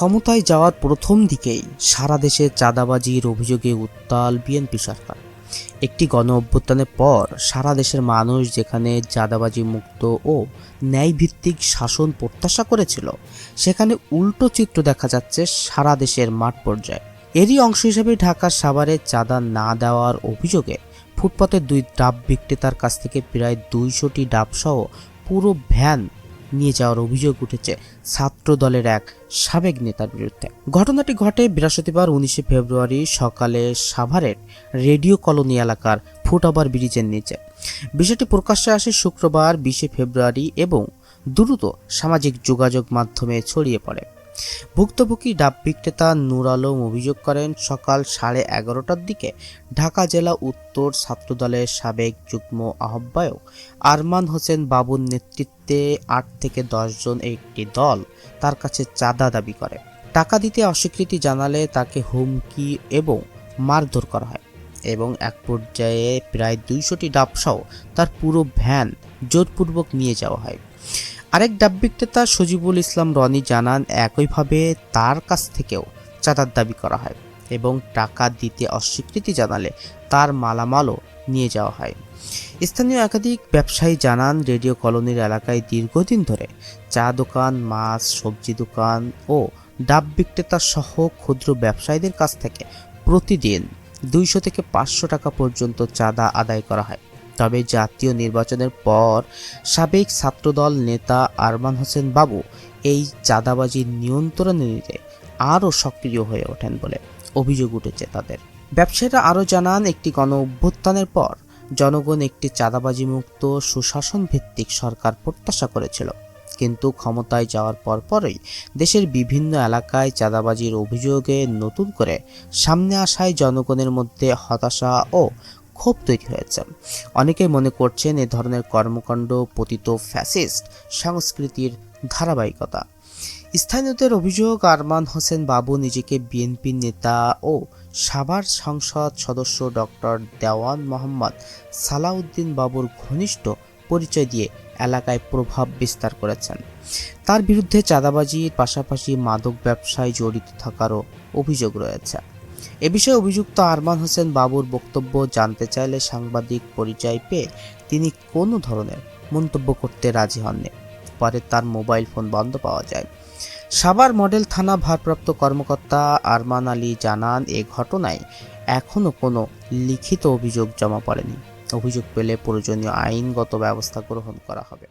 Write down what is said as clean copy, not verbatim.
ক্ষমতায় যাওয়ার প্রথম দিকেই সারা দেশে চাঁদাবাজির অভিযোগে উত্তাল বিএনপি সরকার। একটি গণ অভ্যুত্থানের পর সারা দেশের মানুষ যেখানে চাঁদাবাজি মুক্ত ও ন্যায়ভিত্তিক শাসন প্রত্যাশা করেছিল, সেখানে উল্টো চিত্র দেখা যাচ্ছে সারা দেশের মাঠ পর্যায়ে। এরই অংশ হিসেবে ঢাকার সাভারে চাঁদা না দেওয়ার অভিযোগে ফুটপাতের দুই ডাব বিক্রেতার কাছ থেকে প্রায় 200টি ডাবসহ পুরো ভ্যান নিয়ে যাওয়ার অভিযোগ উঠেছে ছাত্র দলের এক সাবেক নেতার বিরুদ্ধে। ঘটনাটি ঘটে বৃহস্পতিবার 19 ফেব্রুয়ারি সকালে সাভারের রেডিও কলোনি এলাকার ফুটওভার ব্রিজের নিচে। বিষয়টি প্রকাশ্যে আসে শুক্রবার 20 ফেব্রুয়ারি এবং দ্রুত সামাজিক যোগাযোগ মাধ্যমে ছড়িয়ে পড়ে। ভুক্তভোগী ডাব বিক্রেতা নূর আলম অভিযোগ করেন, সকাল 11:30টার দিকে ঢাকা জেলা উত্তর ছাত্রদলের সাবেক যুগ্ম আহ্বায়ক আরমান হোসেন বাবুর নেতৃত্বে 8 থেকে 10 জন একটি দল তার কাছে চাঁদা দাবি করে। টাকা দিতে অস্বীকৃতি জানালে তাকে হুমকি এবং মারধর করা হয় এবং এক পর্যায়ে প্রায় 200টি ডাবসহ তার পুরো ভ্যান জোরপূর্বক নিয়ে যাওয়া হয়। আরেক ডাব বিক্রেতা সজিবুল ইসলাম রনি জানান, একইভাবে তার কাছ থেকেও চাঁদার দাবি করা হয় এবং টাকা দিতে অস্বীকৃতি জানালে তার মালামালও নিয়ে যাওয়া হয়। স্থানীয় একাধিক ব্যবসায়ী জানান, রেডিও কলোনির এলাকায় দীর্ঘদিন ধরে চা দোকান, মাছ, সবজি দোকান ও ডাব বিক্রেতা সহ ক্ষুদ্র ব্যবসায়ীদের কাছ থেকে প্রতিদিন 200 থেকে 500 টাকা পর্যন্ত চাঁদা আদায় করা হয়। তবে জাতীয় নির্বাচনের পর সাবেক ছাত্রদল নেতা আরমান হোসেন বাবু এই চাঁদাবাজি নিয়ন্ত্রণে নিতে আরও সক্রিয় হয়ে ওঠেন বলে অভিযোগ উঠেছে তাদের। ব্যবসায়ীরা আরও জানান, একটি গণ অভ্যুত্থানের পর জনগণ একটি চাঁদাবাজি মুক্ত সুশাসন ভিত্তিক সরকার প্রত্যাশা করেছিল, কিন্তু ক্ষমতায় যাওয়ার পরপরই দেশের বিভিন্ন এলাকায় চাঁদাবাজির অভিযোগে নতুন করে সামনে আসায় জনগণের মধ্যে হতাশা ও ক্ষোভ তৈরি হয়েছে। অনেকেই মনে করছেন এ ধরনের কর্মকাণ্ড পতিত ফ্যাসিস্ট সংস্কৃতির ধারাবাহিকতা। স্থানীয়দের অভিযোগ, আরমান হোসেন বাবু নিজেকে বিএনপি নেতা ও সাভার সংসদ সদস্য ডক্টর দেওয়ান মোহাম্মদ সালাউদ্দিন বাবুর ঘনিষ্ঠ পরিচয় দিয়ে এলাকায় প্রভাব বিস্তার করেছেন। তার বিরুদ্ধে চাঁদাবাজির পাশাপাশি মাদক ব্যবসায় জড়িত থাকারও অভিযোগ রয়েছে। এ বিষয়ে অভিযুক্ত আরমান হোসেন বাবুর বক্তব্য জানতে চাইলে সাংবাদিক পরিচয় পেয়ে তিনি কোনো ধরনের মন্তব্য করতে রাজি হননি। পরে তার মোবাইল ফোন বন্ধ পাওয়া যায়। সাভার মডেল থানা ভারপ্রাপ্ত কর্মকর্তা আরমান আলী জানান, এ ঘটনায় এখনও কোনো লিখিত অভিযোগ জমা পড়েনি। অভিযোগ পেলে প্রয়োজনীয় আইনগত ব্যবস্থা গ্রহণ করা হবে।